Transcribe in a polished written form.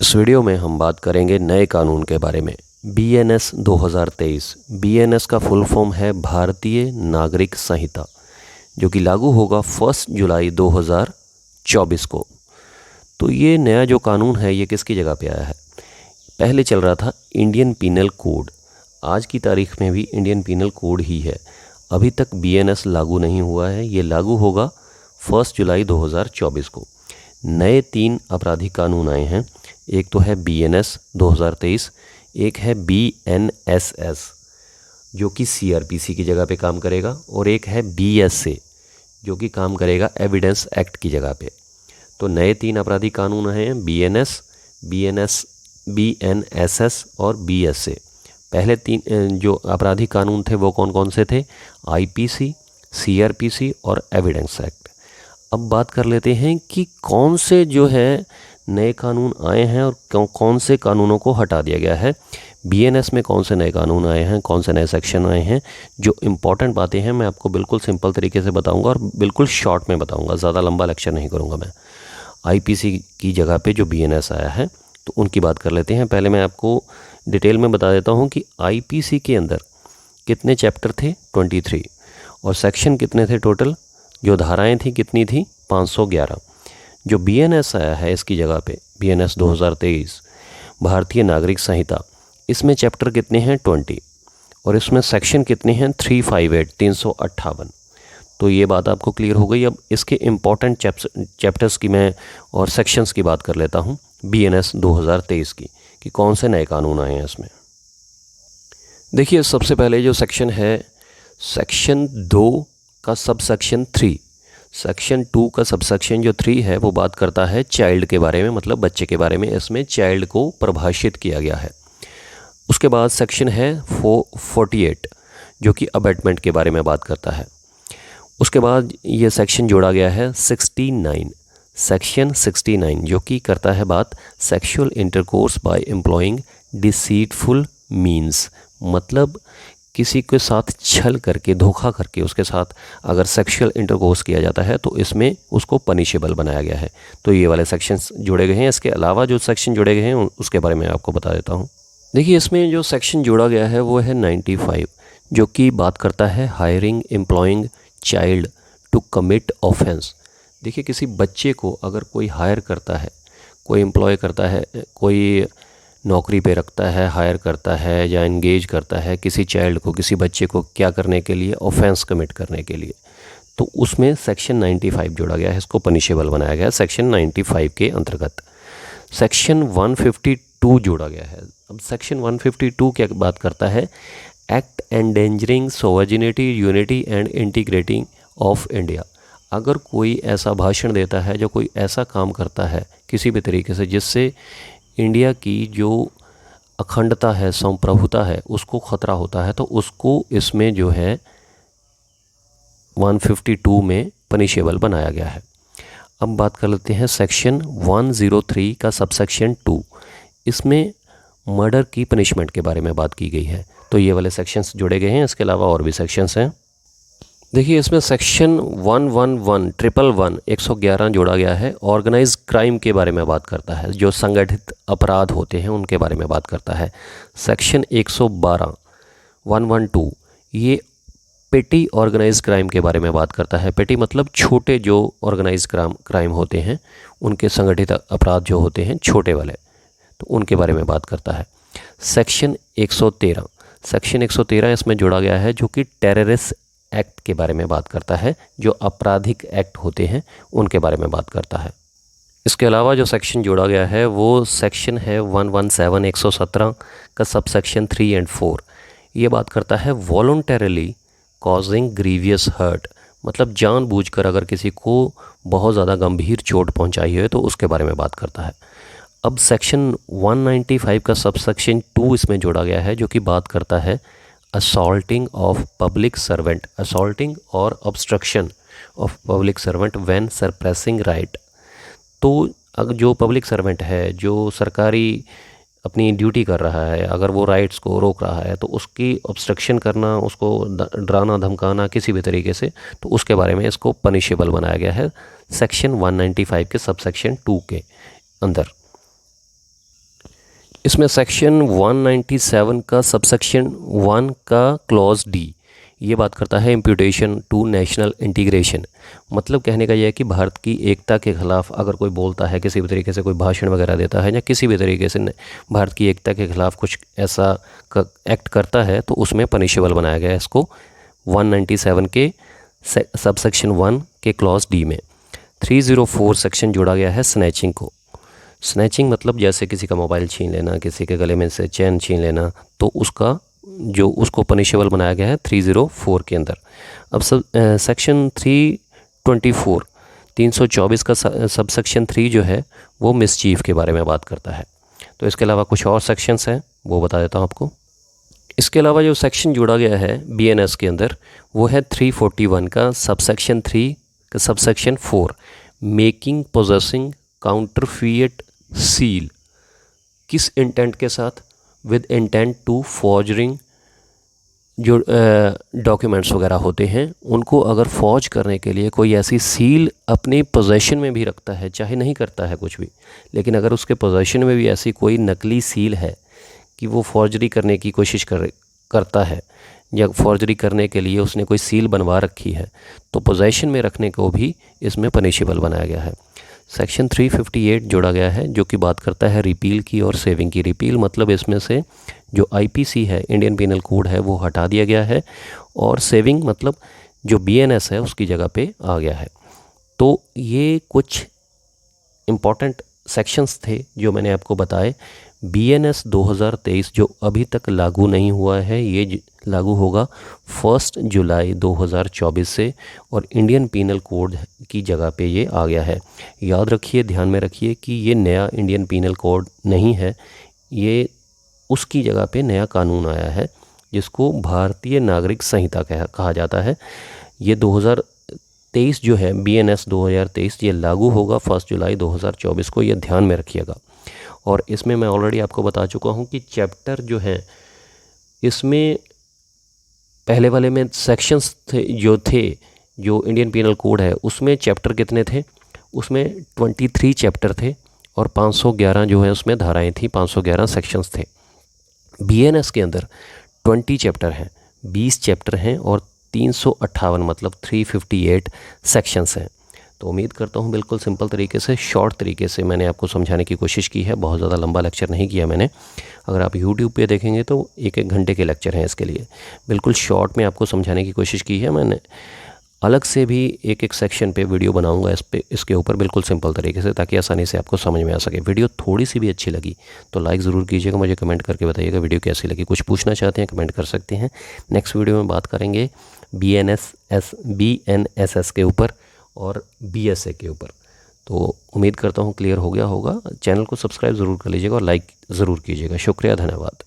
इस वीडियो में हम बात करेंगे नए कानून के बारे में। BNS 2023। BNS का फुल फॉर्म है भारतीय नागरिक संहिता, जो कि लागू होगा 1 जुलाई 2024 को। तो ये नया जो कानून है ये किसकी जगह पे आया है? पहले चल रहा था इंडियन पीनल कोड। आज की तारीख में भी इंडियन पीनल कोड ही है। अभी तक BNS लागू नहीं हुआ है। ये लागू होगा 1 जुलाई 2024 को। नए 3 आपराधिक कानून आए हैं। एक तो है BNS 2023, एक है BNSS जो कि CRPC की जगह पे काम करेगा, और एक है BSA जो कि काम करेगा एविडेंस एक्ट की जगह पे। तो नए 3 आपराधिक कानून हैं BNS, BNSS और BSA। पहले 3 जो आपराधिक कानून थे वो कौन कौन से थे? IPC, CRPC और एविडेंस एक्ट। अब बात कर लेते हैं कि कौन से जो है नए कानून आए हैं और कौन से कानूनों को हटा दिया गया है। BNS में कौन से नए कानून आए हैं, कौन से नए सेक्शन आए हैं। जो इम्पॉर्टेंट बातें हैं मैं आपको बिल्कुल सिंपल तरीके से बताऊंगा और बिल्कुल शॉर्ट में बताऊंगा, ज़्यादा लंबा लेक्चर नहीं करूंगा मैं। IPC की जगह पे जो BNS आया है तो उनकी बात कर लेते हैं। पहले मैं आपको डिटेल में बता देता हूँ कि IPC के अंदर कितने चैप्टर थे? 23। और सेक्शन कितने थे टोटल? जो धाराएँ थी कितनी थी? 511। जो BNS आया है इसकी जगह पे, BNS 2023 भारतीय नागरिक संहिता, इसमें चैप्टर कितने हैं? 20। और इसमें सेक्शन कितने हैं? 358। तो ये बात आपको क्लियर हो गई। अब इसके इम्पॉर्टेंट चैप्टर्स की मैं और सेक्शंस की बात कर लेता हूँ BNS 2023 की, कि कौन से नए कानून आए हैं इसमें। देखिए, सबसे पहले जो सेक्शन है, सेक्शन 2 का सबसेक्शन 3। सेक्शन 2 का सबसेक्शन जो 3 है वो बात करता है चाइल्ड के बारे में, मतलब बच्चे के बारे में। इसमें चाइल्ड को परिभाषित किया गया है। उसके बाद सेक्शन है 48 जो कि अबैटमेंट के बारे में बात करता है। उसके बाद ये सेक्शन जोड़ा गया है 69, सेक्शन 69 जो कि करता है बात sexual intercourse by employing deceitful means, मतलब किसी के साथ छल करके, धोखा करके उसके साथ अगर सेक्सुअल इंटरकोर्स किया जाता है तो इसमें उसको पनिशेबल बनाया गया है। तो ये वाले सेक्शंस जोड़े गए हैं। इसके अलावा जो सेक्शन जोड़े गए हैं उसके बारे में आपको बता देता हूँ। देखिए, इसमें जो सेक्शन जोड़ा गया है वो है 95, जो कि बात करता है hiring employing child to commit offence. देखिए, किसी बच्चे को अगर कोई हायर करता है, कोई एम्प्लॉय करता है, कोई नौकरी पे रखता है, हायर करता है या एंगेज करता है किसी चाइल्ड को, किसी बच्चे को, क्या करने के लिए? ऑफेंस कमिट करने के लिए, तो उसमें सेक्शन 95 जोड़ा गया है। इसको पनिशेबल बनाया गया है सेक्शन 95 के अंतर्गत। सेक्शन 152 जोड़ा गया है। अब सेक्शन 152 क्या बात करता है? Act endangering sovereignty, unity and integrity of India. अगर कोई ऐसा भाषण देता है, जो कोई ऐसा काम करता है किसी भी तरीके से जिससे इंडिया की जो अखंडता है, संप्रभुता है, उसको ख़तरा होता है, तो उसको इसमें जो है 152 में पनिशेबल बनाया गया है। अब बात कर लेते हैं सेक्शन 103 का सबसेक्शन 2। इसमें मर्डर की पनिशमेंट के बारे में बात की गई है। तो ये वाले सेक्शंस जोड़े गए हैं। इसके अलावा और भी सेक्शंस हैं। देखिए, इसमें सेक्शन 111 जोड़ा गया है। ऑर्गेनाइज क्राइम के बारे में बात करता है, जो संगठित अपराध होते हैं उनके बारे में बात करता है। सेक्शन 112 112 ये पेटी ऑर्गेनाइज क्राइम के बारे में बात करता है। पेटी मतलब छोटे जो ऑर्गेनाइज क्राइम होते हैं, उनके संगठित अपराध जो होते हैं छोटे वाले, तो उनके बारे में बात करता है। सेक्शन 113 इसमें जोड़ा गया है, जो कि टेररिस्ट एक्ट के बारे में बात करता है। जो आपराधिक एक्ट होते हैं उनके बारे में बात करता है। इसके अलावा जो सेक्शन जोड़ा गया है वो सेक्शन है 117 का सबसेक्शन 3 और 4। ये बात करता है वॉलंटरली कॉजिंग ग्रीवियस हर्ट, मतलब जानबूझकर अगर किसी को बहुत ज़्यादा गंभीर चोट पहुंचाई है तो उसके बारे में बात करता है। अब सेक्शन 195 का सबसेक्शन 2 इसमें जोड़ा गया है, जो कि बात करता है assaulting of public servant, assaulting और obstruction of public servant when suppressing riot. तो अगर जो पब्लिक सर्वेंट है, जो सरकारी अपनी ड्यूटी कर रहा है, अगर वो राइट्स को रोक रहा है तो उसकी ऑब्स्ट्रक्शन करना, उसको डराना धमकाना किसी भी तरीके से, तो उसके बारे में इसको पनिशेबल बनाया गया है सेक्शन 195 के सबसेक्शन 2 के अंदर। इसमें सेक्शन 197 का सबसेक्शन 1 का क्लॉज डी ये बात करता है इम्प्यूटेशन टू नेशनल इंटीग्रेशन। मतलब कहने का यह है कि भारत की एकता के ख़िलाफ़ अगर कोई बोलता है, किसी भी तरीके से कोई भाषण वगैरह देता है या किसी भी तरीके से भारत की एकता के ख़िलाफ़ कुछ ऐसा एक्ट करता है तो उसमें पनिशेबल बनाया गया है इसको 197 के सबसेक्शन 1 के क्लॉज डी में। 304 सेक्शन जोड़ा गया है स्नैचिंग को। स्नैचिंग मतलब जैसे किसी का मोबाइल छीन लेना, किसी के गले में से चैन छीन लेना, तो उसको पनिशेबल बनाया गया है 304 के अंदर। अब सेक्शन 324 का सबसेक्शन 3 जो है वो मिसचीफ के बारे में बात करता है। तो इसके अलावा कुछ और सेक्शंस हैं वो बता देता हूँ आपको। इसके अलावा जो सेक्शन जोड़ा गया है BNS के अंदर वो है 341 का सबसेक्शन 3 का subsection 4 making possessing counterfeit seal. किस इंटेंट के साथ? With intent to forging. जो डॉक्यूमेंट्स वगैरह होते हैं उनको अगर फॉर्ज करने के लिए कोई ऐसी सील अपने पोजेशन में भी रखता है, चाहे नहीं करता है कुछ भी, लेकिन अगर उसके पोजेशन में भी ऐसी कोई नकली सील है कि वो फॉर्जरी करने की कोशिश करता है या फॉर्जरी करने के लिए उसने कोई सील बनवा रखी है, तो पोजेशन में रखने को भी इसमें पनिशेबल बनाया गया है। सेक्शन 358 जोड़ा गया है जो कि बात करता है रिपील की और सेविंग की। रिपील मतलब इसमें से जो IPC है, इंडियन पीनल कोड है, वो हटा दिया गया है, और सेविंग मतलब जो BNS है उसकी जगह पे आ गया है। तो ये कुछ इम्पॉर्टेंट सेक्शंस थे जो मैंने आपको बताए। BNS 2023 जो अभी तक लागू नहीं हुआ है, ये लागू होगा 1 जुलाई 2024 से, और इंडियन पीनल कोड की जगह पे ये आ गया है। याद रखिए, ध्यान में रखिए कि ये नया इंडियन पीनल कोड नहीं है, ये उसकी जगह पे नया कानून आया है जिसको भारतीय नागरिक संहिता कहा जाता है। ये 2023 जो है BNS 2023 ये लागू होगा 1 जुलाई 2024 को, ये ध्यान में रखिएगा। और इसमें मैं ऑलरेडी आपको बता चुका हूँ कि चैप्टर जो है इसमें पहले वाले में सेक्शंस थे जो इंडियन पीनल कोड है उसमें चैप्टर कितने थे? उसमें 23 चैप्टर थे और 511 जो है उसमें धाराएं थी, 511 सेक्शंस थे। BNS के अंदर 20 चैप्टर हैं, 20 चैप्टर हैं और 358 मतलब 358 सेक्शंस हैं। तो उम्मीद करता हूँ बिल्कुल सिंपल तरीके से, शॉर्ट तरीके से मैंने आपको समझाने की कोशिश की है। बहुत ज़्यादा लंबा लेक्चर नहीं किया मैंने। अगर आप YouTube पे देखेंगे तो 1-1 घंटे के लेक्चर हैं इसके लिए। बिल्कुल शॉर्ट में आपको समझाने की कोशिश की है मैंने। अलग से भी एक सेक्शन पे वीडियो बनाऊंगा इसके ऊपर बिल्कुल सिंपल तरीके से, ताकि आसानी से आपको समझ में आ सके। वीडियो थोड़ी सी भी अच्छी लगी तो लाइक ज़रूर कीजिएगा, मुझे कमेंट करके बताइएगा वीडियो कैसी लगी। कुछ पूछना चाहते हैं कमेंट कर सकते हैं। नेक्स्ट वीडियो में बात करेंगे BNSS के ऊपर और BSA के ऊपर। तो उम्मीद करता हूँ क्लियर हो गया होगा। चैनल को सब्सक्राइब ज़रूर कर लीजिएगा और लाइक ज़रूर कीजिएगा। शुक्रिया, धन्यवाद।